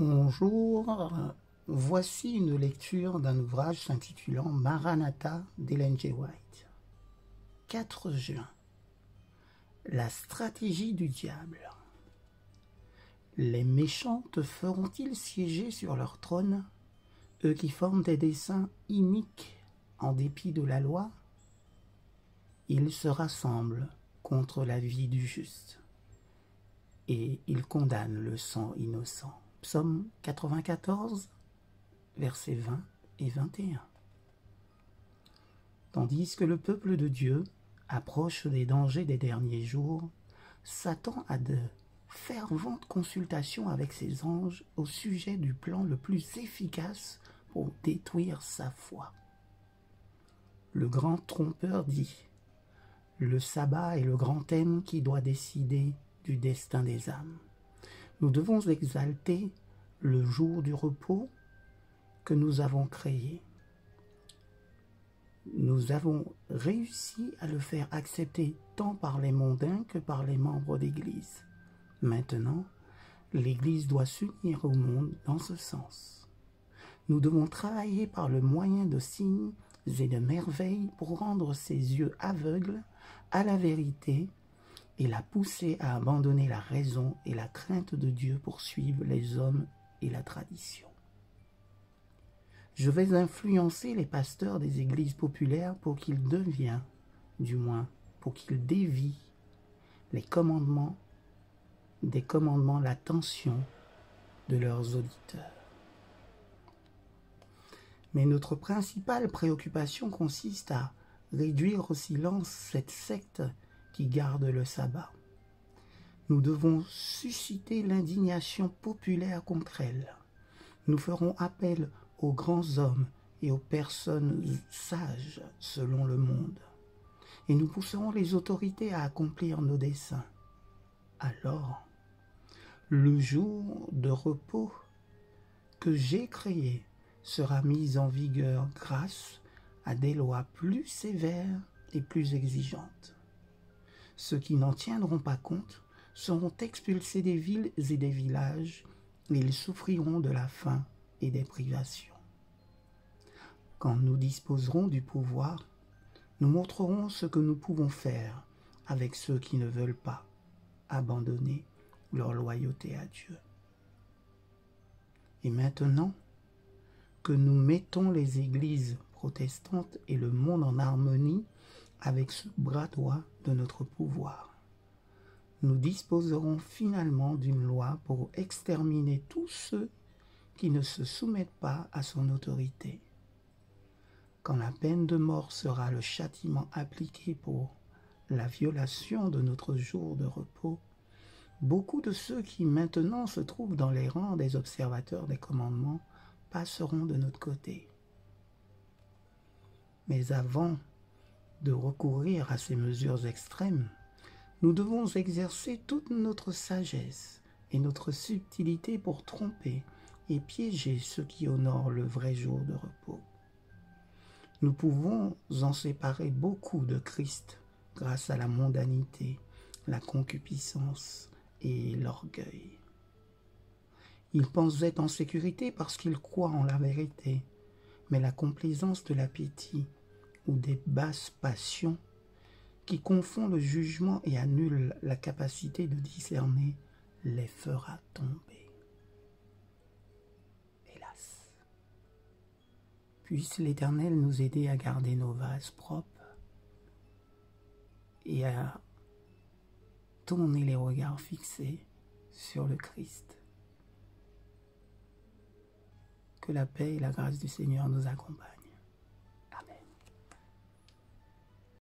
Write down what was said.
Bonjour, voici une lecture d'un ouvrage s'intitulant Maranatha d'Ellen G. White. 4 juin. La stratégie du diable. Les méchants te feront-ils siéger sur leur trône, eux qui forment des desseins iniques en dépit de la loi? Ils se rassemblent contre la vie du juste, et ils condamnent le sang innocent. Psaume 94, versets 20 et 21. Tandis que le peuple de Dieu approche des dangers des derniers jours, Satan a de ferventes consultations avec ses anges au sujet du plan le plus efficace pour détruire sa foi. Le grand trompeur dit: le sabbat est le grand thème qui doit décider du destin des âmes. Nous devons exalter le jour du repos que nous avons créé. Nous avons réussi à le faire accepter tant par les mondains que par les membres d'Église. Maintenant, l'Église doit s'unir au monde dans ce sens. Nous devons travailler par le moyen de signes et de merveilles pour rendre ses yeux aveugles à la vérité et la pousser à abandonner la raison et la crainte de Dieu pour suivre les hommes et la tradition. Je vais influencer les pasteurs des églises populaires pour qu'ils deviennent, du moins pour qu'ils dévient des commandements, l'attention de leurs auditeurs. Mais notre principale préoccupation consiste à réduire au silence cette secte qui garde le sabbat. Nous devons susciter l'indignation populaire contre elle. Nous ferons appel aux grands hommes et aux personnes sages selon le monde. Et nous pousserons les autorités à accomplir nos desseins. Alors, le jour de repos que j'ai créé sera mis en vigueur grâce à des lois plus sévères et plus exigeantes. Ceux qui n'en tiendront pas compte seront expulsés des villes et des villages, et ils souffriront de la faim et des privations. Quand nous disposerons du pouvoir, nous montrerons ce que nous pouvons faire avec ceux qui ne veulent pas abandonner leur loyauté à Dieu. Et maintenant que nous mettons les églises protestantes et le monde en harmonie avec ce bras droit de notre pouvoir, nous disposerons finalement d'une loi pour exterminer tous ceux qui ne se soumettent pas à son autorité. Quand la peine de mort sera le châtiment appliqué pour la violation de notre jour de repos, beaucoup de ceux qui maintenant se trouvent dans les rangs des observateurs des commandements passeront de notre côté. Mais avant de recourir à ces mesures extrêmes, nous devons exercer toute notre sagesse et notre subtilité pour tromper et piéger ceux qui honorent le vrai jour de repos. Nous pouvons en séparer beaucoup de Christ grâce à la mondanité, la concupiscence et l'orgueil. Ils pensent être en sécurité parce qu'ils croient en la vérité, mais la complaisance de l'appétit ou des basses passions qui confond le jugement et annule la capacité de discerner les fera tomber. Hélas. Puisse l'Éternel nous aider à garder nos vases propres et à tourner les regards fixés sur le Christ. Que la paix et la grâce du Seigneur nous accompagnent.